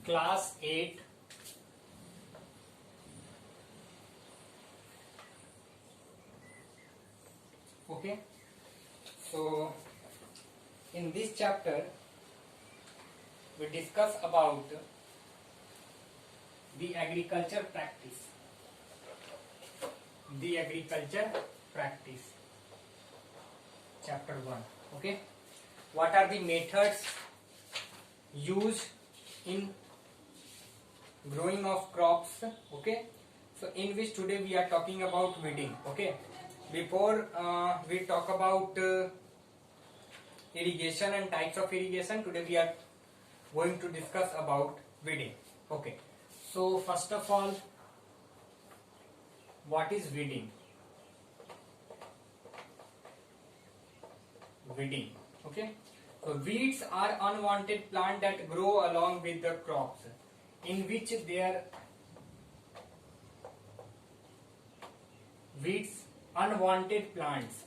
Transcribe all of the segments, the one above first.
class 8 okay. So in this chapter we discuss about the agriculture practice chapter 1. Okay, what are the methods used in growing of crops? Okay, so in which today we are talking about weeding. Okay, before we talk about irrigation and types of irrigation, today we are going to discuss about weeding. Okay, so first of all, what is weeding? Okay, so weeds are unwanted plants that grow along with the crops, in which their weeds, unwanted plants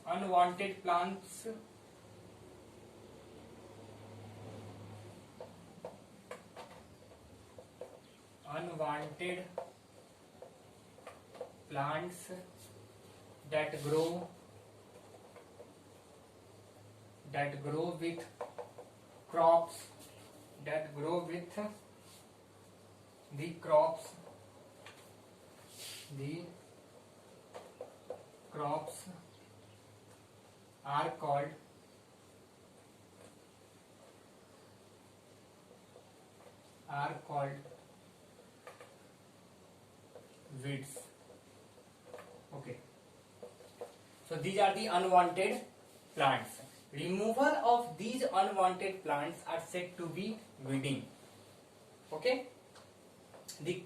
that grow with crops, the crops are called weeds. Okay, so these are the unwanted plants. Removal of these unwanted plants are said to be weeding. Okay, they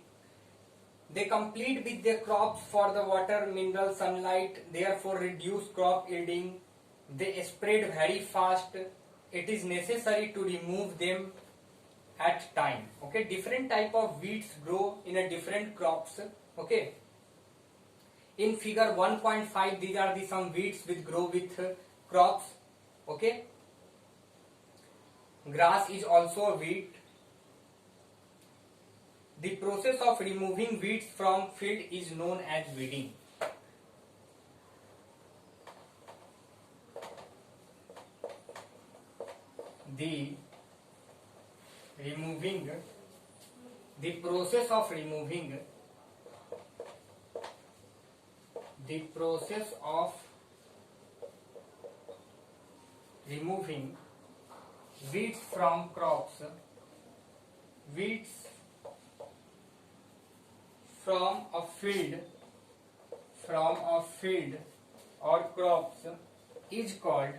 compete with their crops for the water, mineral, sunlight, therefore reduce crop yielding. They spread very fast. It is necessary to remove them at time. Okay, different type of weeds grow in a different crops. Okay, in figure 1.5 these are the some weeds which grow with crops. Okay, grass is also a weed. The process of removing weeds from field is known as weeding. The process of removing weeds from crops, from a field or crops is called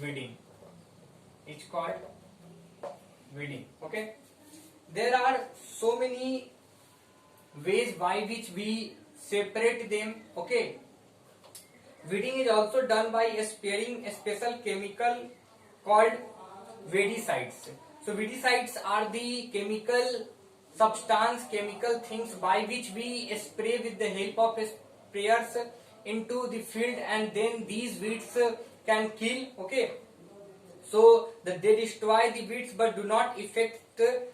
weeding. Okay, there are so many ways by which we separate them. Okay, weeding is also done by spraying a special chemical called weedicides. So weedicides are the chemical things by which we spray with the help of sprayers into the field, and then these weeds can kill. Okay, so that they destroy the weeds but do not affect the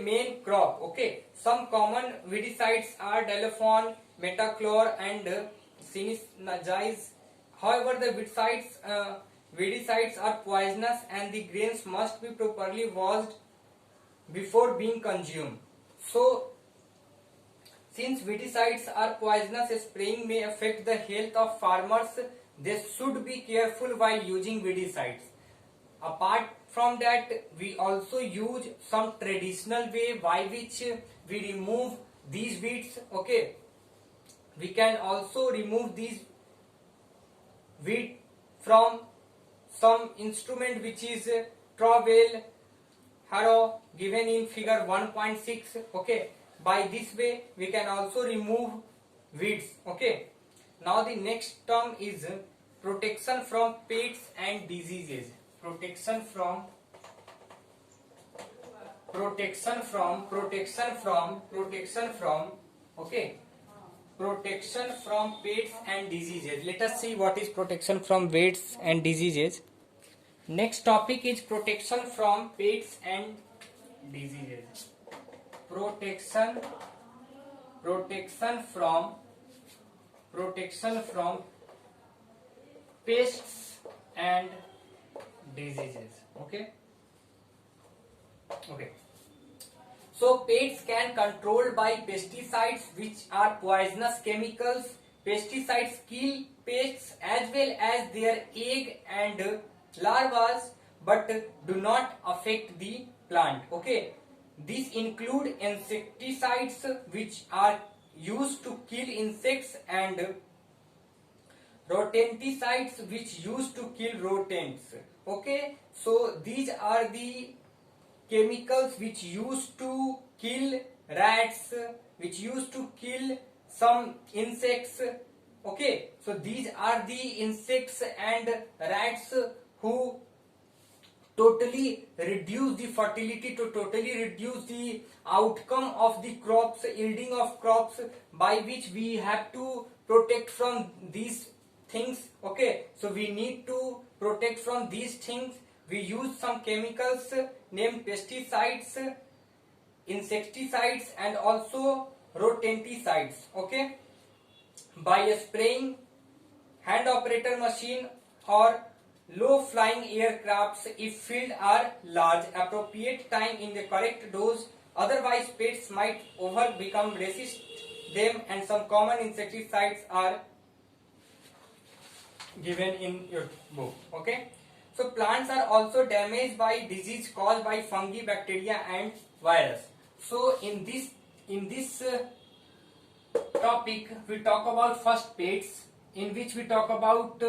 main crop. Okay, some common weedicides are Delaphon, Metachlor and Sinisize. However, the weedicides are poisonous and the grains must be properly washed before being consumed. So, since weedicides are poisonous, spraying may affect the health of farmers. They should be careful while using weedicides. Apart from that, we also use some traditional way by which we remove these weeds. Okay, we can also remove these weed from some instrument which is trowel, harrow, given in figure 1.6. Okay, by this way we can also remove weeds. Okay, now the next term is protection from pests and diseases. Protection from okay, protection from pests and diseases. Let us see what is protection from pests and diseases. Next topic is protection from pests and diseases. Protection from pests and diseases. Okay. So pests can controlled by pesticides, which are poisonous chemicals. Pesticides kill pests as well as their egg and larvae, but do not affect the plant. Okay. These include insecticides, which are used to kill insects, and rodenticides, which used to kill rodents. Okay. So these are the chemicals which used to kill rats, which used to kill some insects. Okay, so these are the insects and rats who totally reduce the fertility, to totally reduce the outcome of the crops, yielding of crops, by which we have to protect from these things. Okay, so we need to protect from these things. We use some chemicals named pesticides, insecticides, and also rodenticides. Okay, by spraying hand operator machine or low flying aircrafts if field are large. Appropriate time in the correct dose, otherwise pests might over become resist them, and some common insecticides are given in your book. Okay. So plants are also damaged by disease caused by fungi, bacteria, and virus. So in this topic we talk about first pests, in which we talk about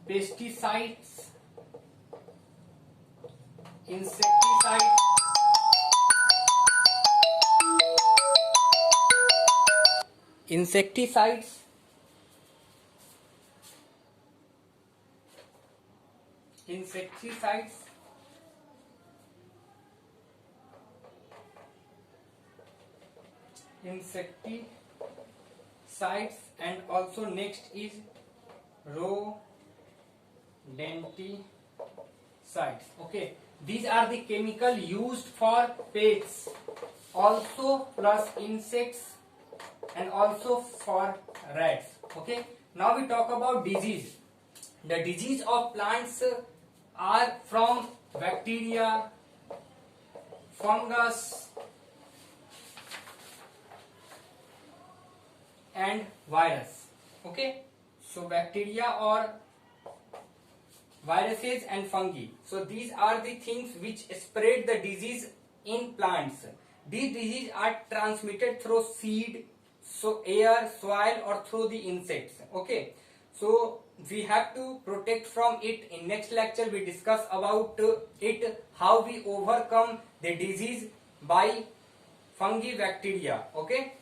pesticides, insecticides, insecticides, and also next is rodenticides. Okay, these are the chemical used for pests, also plus insects, and also for rats. Okay, now we talk about disease. The disease of plants are from bacteria, fungus, and virus. Okay, so bacteria or viruses and fungi. So these are the things which spread the disease in plants. These diseases are transmitted through seed, so air, soil, or through the insects. Okay, so we have to protect from it. In next lecture we discuss about it, how we overcome the disease by fungi, bacteria. Okay.